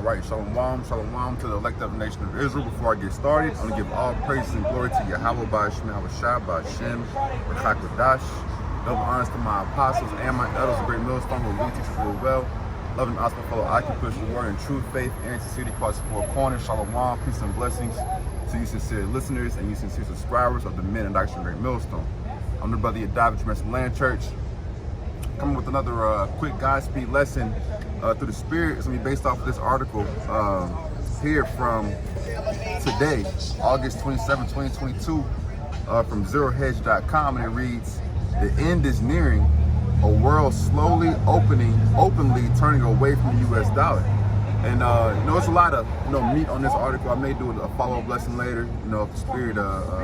All right, shalom, shalom to the elect of the nation of Israel. Before I get started, I'm going to give all praises and glory to Yahweh by Hashem, by Hashem, B'chak double honors to my apostles and my elders, a great millstone who lead teachers real well. Loving us, my fellow I can push the word in true faith and sincerity across the four corners. Shalom, peace and blessings to you sincere listeners and you sincere subscribers of the Men and Doctrine Great Millstone. I'm the brother Edified from Land Church, coming with another quick Godspeed lesson through the Spirit. It's going to be based off of this article here from today, August 27, 2022, from zerohedge.com, and it reads, "The end is nearing, a world slowly openly turning away from the U.S. dollar." And it's a lot of meat on this article. I may do a follow-up lesson later, if the Spirit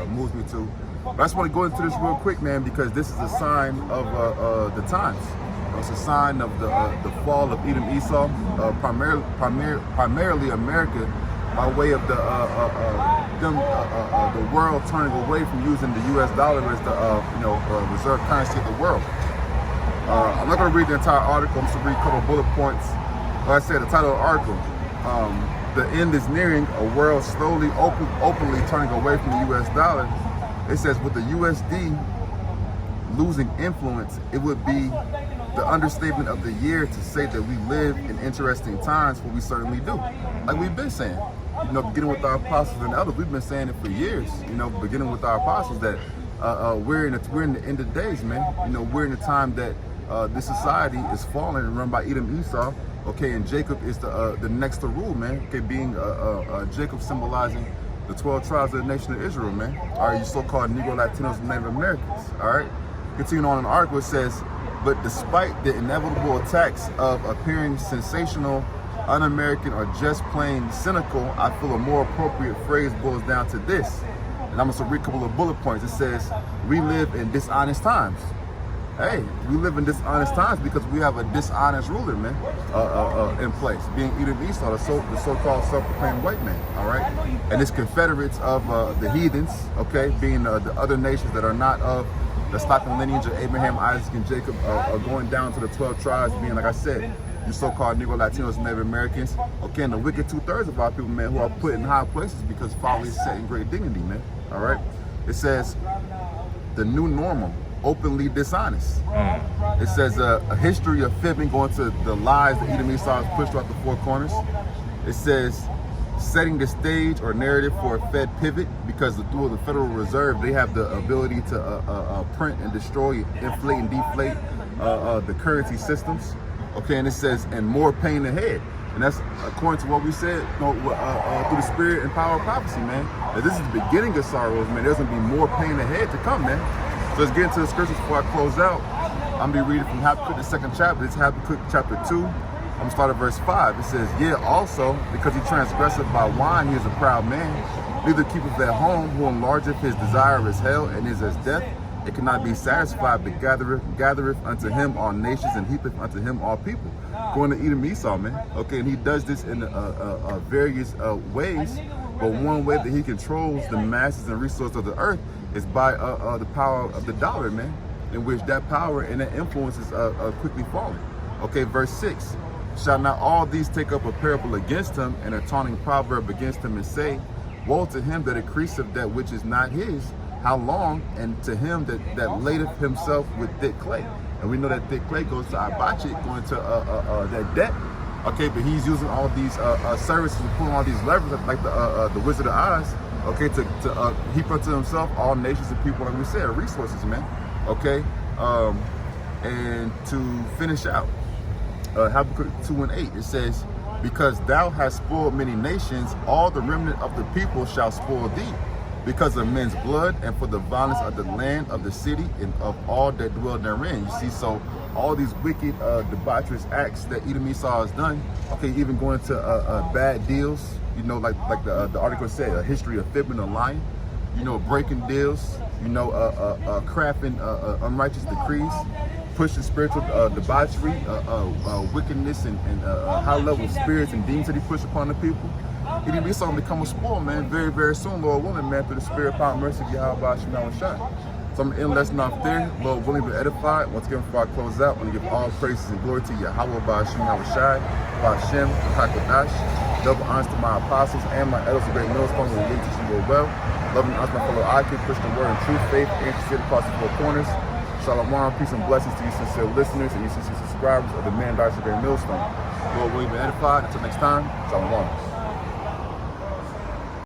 moves me to. But I just want to go into this real quick, man, because this is a sign of the times. It's a sign of the fall of Edom Esau, primarily America, by way of the world turning away from using the U.S. dollar as the reserve currency of the world. I'm not going to read the entire article. I'm just going to read a couple of bullet points. Like I said, the title of the article, "The End is Nearing, a World Slowly Openly Turning Away from the U.S. Dollar." It says, with the USD losing influence, it would be the understatement of the year to say that we live in interesting times, for we certainly do. Like we've been saying, beginning with our apostles and elders, we've been saying it for years, beginning with our apostles, that we're in the end of days, man. We're in the time that this society is falling and run by Edom Esau, okay, and Jacob is the next to rule, man, okay, being Jacob symbolizing the 12 tribes of the nation of Israel, man. All right, you so-called Negro, Latinos, and Native Americans, all right? Continuing on in the article, it says, "But despite the inevitable attacks of appearing sensational, un-American, or just plain cynical, I feel a more appropriate phrase boils down to this." And I'm going to read a couple of bullet points. It says, "We live in dishonest times." Hey, we live in dishonest times because we have a dishonest ruler, man, in place, being Edom Esau, the so-called self-proclaimed white man, all right? And it's confederates of the heathens, okay, being the other nations that are not of the stock and lineage of Abraham, Isaac, and Jacob, going down to the 12 tribes, being, like I said, you so-called Negro, Latinos, and Native Americans, okay, and the wicked 2/3 of our people, man, who are put in high places because folly is set in great dignity, man, all right? It says, the new normal, openly dishonest. It says a history of fibbing, going to the lies that Edom Esau has pushed throughout the four corners. It says setting the stage or narrative for a Fed pivot, because through the Federal Reserve, they have the ability to print and destroy, inflate and deflate the currency systems. Okay, and it says, and more pain ahead. And that's according to what we said through the Spirit and power of prophecy, man. That this is the beginning of sorrows, man. There's going to be more pain ahead to come, man. So let's get into the scriptures before I close out. I'm going to be reading from Habakkuk, the second chapter. It's Habakkuk chapter 2. I'm going to start at verse 5. It says, "Yea, also, because he transgresseth by wine, he is a proud man. Neither keepeth at home, who enlargeth his desire is hell, and is as death. It cannot be satisfied, but gathereth unto him all nations, and heapeth unto him all people." Going to Edom Esau, man. Okay, and he does this in various ways. But one way that he controls the masses and resources of the earth is by the power of the dollar, man, in which that power and that influence is quickly falling. Okay, verse 6. "Shall not all these take up a parable against him, and a taunting proverb against him, and say, Woe to him that increaseth that which is not his, how long? And to him that ladeth himself with thick clay." And we know that thick clay goes to Abachit, going to that debt. Okay, but he's using all these services and pulling all these levers, like the Wizard of Oz, okay, to heap unto himself all nations and people, like we said, resources, man. Okay, and to finish out, Habakkuk 2:8, it says, "Because thou hast spoiled many nations, all the remnant of the people shall spoil thee, because of men's blood, and for the violence of the land, of the city, and of all that dwell therein." You see, so all these wicked, debaucherous acts that Edom Esau has done, okay, even going to bad deals, like the article said, a history of fibbing and lying, breaking deals, crafting unrighteous decrees, pushing spiritual debauchery, wickedness, and high-level spirits and demons that he pushed upon the people. Edom Esau become a spoil, man, very, very soon, Lord willing, man, through the Spirit, power, and mercy of Yahweh, Shema, and Shai. So I'm in lesson off there. Lord willing, be edified. Once again, before I close out, I want to give all praises and glory to Yahweh, Ba'ashim, Yahushai, Ba'ashem, Hakadash. Double honors to my apostles and my elders of great millstones who lead teaching you well. Loving honors my fellow icon, Christian word and truth, faith, and sincere across the four corners. Shalom, peace and blessings to you sincere listeners and you sincere subscribers of the Man Doctor Great Millstone. Lord willing, be edified. Until next time, Shalom.